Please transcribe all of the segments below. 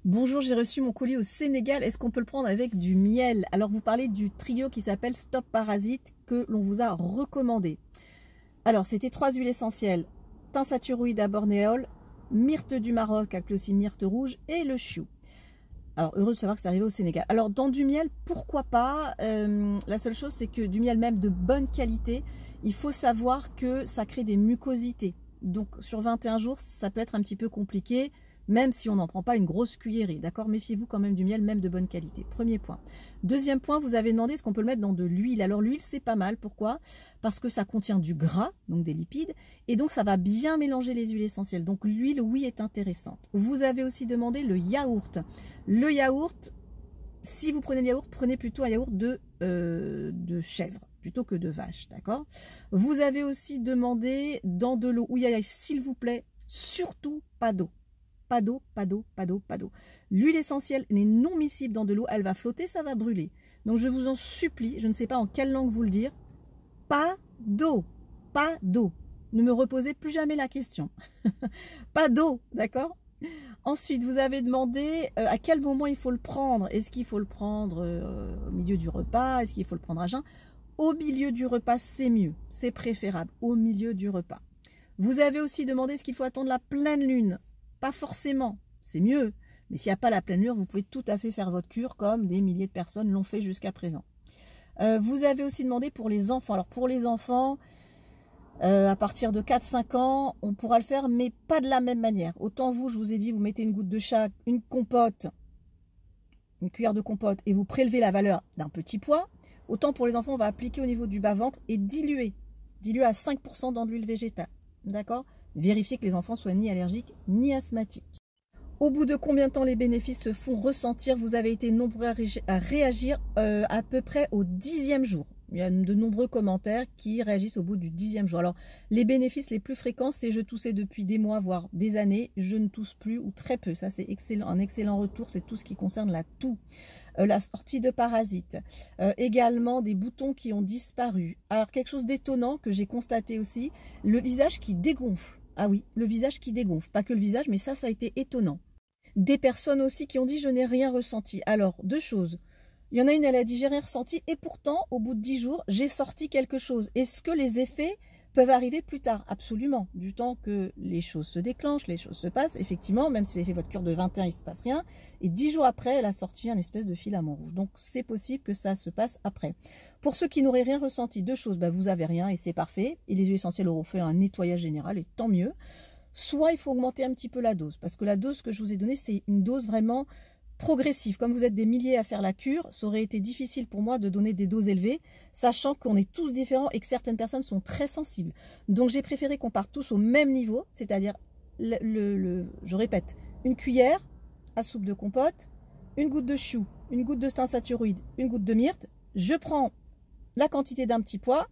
Bonjour, j'ai reçu mon colis au Sénégal. Est-ce qu'on peut le prendre avec du miel? Alors, vous parlez du trio qui s'appelle Stop Parasite que l'on vous a recommandé. Alors, c'était 3 huiles essentielles. Thym saturoïde à bornéol, myrte du Maroc avec aussi myrte rouge et le chou. Alors, heureux de savoir que c'est arrivé au Sénégal. Alors, dans du miel, pourquoi pas? La seule chose, c'est que du miel même de bonne qualité, il faut savoir que ça crée des mucosités. Donc, sur 21 jours, ça peut être un petit peu compliqué. Même si on n'en prend pas une grosse cuillerée, d'accord? Méfiez-vous quand même du miel, même de bonne qualité. Premier point. Deuxième point, vous avez demandé est-ce qu'on peut le mettre dans de l'huile. Alors l'huile, c'est pas mal. Pourquoi? Parce que ça contient du gras, donc des lipides, et donc ça va bien mélanger les huiles essentielles. Donc l'huile, oui, est intéressante. Vous avez aussi demandé le yaourt. Le yaourt, si vous prenez le yaourt, prenez plutôt un yaourt de chèvre plutôt que de vache, d'accord? Vous avez aussi demandé dans de l'eau. Oui, s'il vous plaît, surtout pas d'eau. Pas d'eau, pas d'eau, pas d'eau, pas d'eau. L'huile essentielle n'est non miscible dans de l'eau, elle va flotter, ça va brûler. Donc je vous en supplie, je ne sais pas en quelle langue vous le dire, pas d'eau, pas d'eau. Ne me reposez plus jamais la question. Pas d'eau, d'accord? Ensuite, vous avez demandé à quel moment il faut le prendre. Est-ce qu'il faut le prendre au milieu du repas? Est-ce qu'il faut le prendre à jeun? Au milieu du repas, c'est mieux, c'est préférable, au milieu du repas. Vous avez aussi demandé est-ce qu'il faut attendre la pleine lune? Pas forcément, c'est mieux. Mais s'il n'y a pas la pleine lune, vous pouvez tout à fait faire votre cure comme des milliers de personnes l'ont fait jusqu'à présent. Vous avez aussi demandé pour les enfants. Alors pour les enfants, à partir de 4-5 ans, on pourra le faire, mais pas de la même manière. Autant vous, je vous ai dit, vous mettez une goutte de chaque, une compote, une cuillère de compote, et vous prélevez la valeur d'un petit pois. Autant pour les enfants, on va appliquer au niveau du bas-ventre et diluer. Diluer à 5% dans de l'huile végétale. D'accord? Vérifiez que les enfants soient ni allergiques ni asthmatiques. Au bout de combien de temps les bénéfices se font ressentir? Vous avez été nombreux à réagir à peu près au 10e jour. Il y a de nombreux commentaires qui réagissent au bout du 10e jour. Alors, les bénéfices les plus fréquents, c'est je toussais depuis des mois, voire des années. Je ne tousse plus ou très peu. Ça, c'est excellent, un excellent retour. C'est tout ce qui concerne la toux. La sortie de parasites. Également des boutons qui ont disparu. Alors, quelque chose d'étonnant que j'ai constaté aussi, le visage qui dégonfle. Ah oui, le visage qui dégonfle. Pas que le visage, mais ça a été étonnant. Des personnes aussi qui ont dit « je n'ai rien ressenti ». Alors, deux choses. Il y en a une, elle a dit « j'ai rien ressenti » et pourtant, au bout de 10 jours, j'ai sorti quelque chose. Est-ce que les effets peuvent arriver plus tard? Absolument. Du temps que les choses se déclenchent, les choses se passent. Effectivement, même si vous avez fait votre cure de 21, il ne se passe rien. Et 10 jours après, elle a sorti un espèce de filament rouge. Donc, c'est possible que ça se passe après. Pour ceux qui n'auraient rien ressenti, deux choses. Vous n'avez rien et c'est parfait. Et les huiles essentielles auront fait un nettoyage général et tant mieux. Soit il faut augmenter un petit peu la dose. Parce que la dose que je vous ai donnée, c'est une dose vraiment progressive. Comme vous êtes des milliers à faire la cure, ça aurait été difficile pour moi de donner des doses élevées, sachant qu'on est tous différents et que certaines personnes sont très sensibles. Donc j'ai préféré qu'on parte tous au même niveau, c'est-à-dire, je répète, une cuillère à soupe de compote, une goutte de chou, une goutte de thym saturoïde, une goutte de myrte. Je prends la quantité d'un petit pois,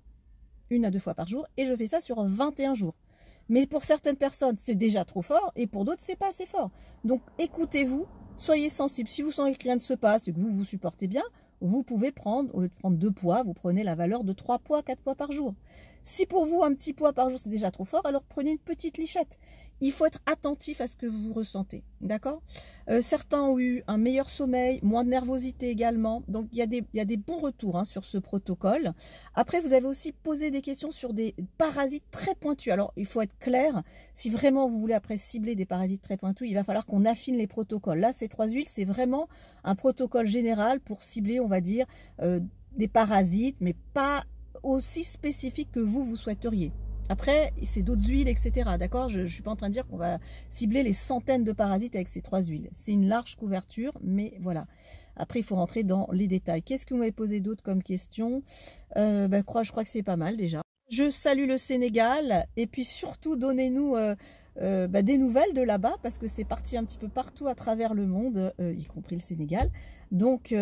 1 à 2 fois par jour, et je fais ça sur 21 jours. Mais pour certaines personnes, c'est déjà trop fort, et pour d'autres, c'est pas assez fort. Donc écoutez-vous, soyez sensible. Si vous sentez que rien ne se passe et que vous vous supportez bien, vous pouvez prendre, au lieu de prendre 2 pois, vous prenez la valeur de 3 pois, 4 pois par jour. Si pour vous, un petit pois par jour, c'est déjà trop fort, alors prenez une petite lichette. Il faut être attentif à ce que vous ressentez, d'accord? Certains ont eu un meilleur sommeil, moins de nervosité également. Donc, il y a des bons retours sur ce protocole. Après, vous avez aussi posé des questions sur des parasites très pointus. Alors, il faut être clair. Si vraiment vous voulez après cibler des parasites très pointus, il va falloir qu'on affine les protocoles. Là, ces 3 huiles, c'est vraiment un protocole général pour cibler, on va dire, des parasites, mais pas aussi spécifiques que vous souhaiteriez. Après, c'est d'autres huiles, etc. D'accord? Je ne suis pas en train de dire qu'on va cibler les centaines de parasites avec ces 3 huiles. C'est une large couverture, mais voilà. Après, il faut rentrer dans les détails. Qu'est-ce que vous m'avez posé d'autre comme question? Je crois que c'est pas mal déjà. Je salue le Sénégal et puis surtout, donnez-nous des nouvelles de là-bas parce que c'est parti un petit peu partout à travers le monde, y compris le Sénégal. Donc,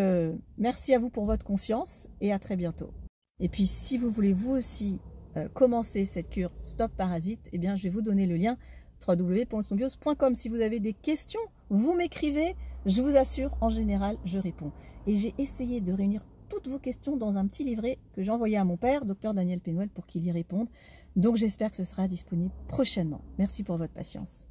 merci à vous pour votre confiance et à très bientôt. Et puis, si vous voulez vous aussi commencer cette cure Stop Parasite, eh bien je vais vous donner le lien www.osmobiose.com. Si vous avez des questions, vous m'écrivez, je vous assure, en général, je réponds. Et j'ai essayé de réunir toutes vos questions dans un petit livret que j'ai envoyé à mon père, Dr Daniel Pénouel, pour qu'il y réponde. Donc j'espère que ce sera disponible prochainement. Merci pour votre patience.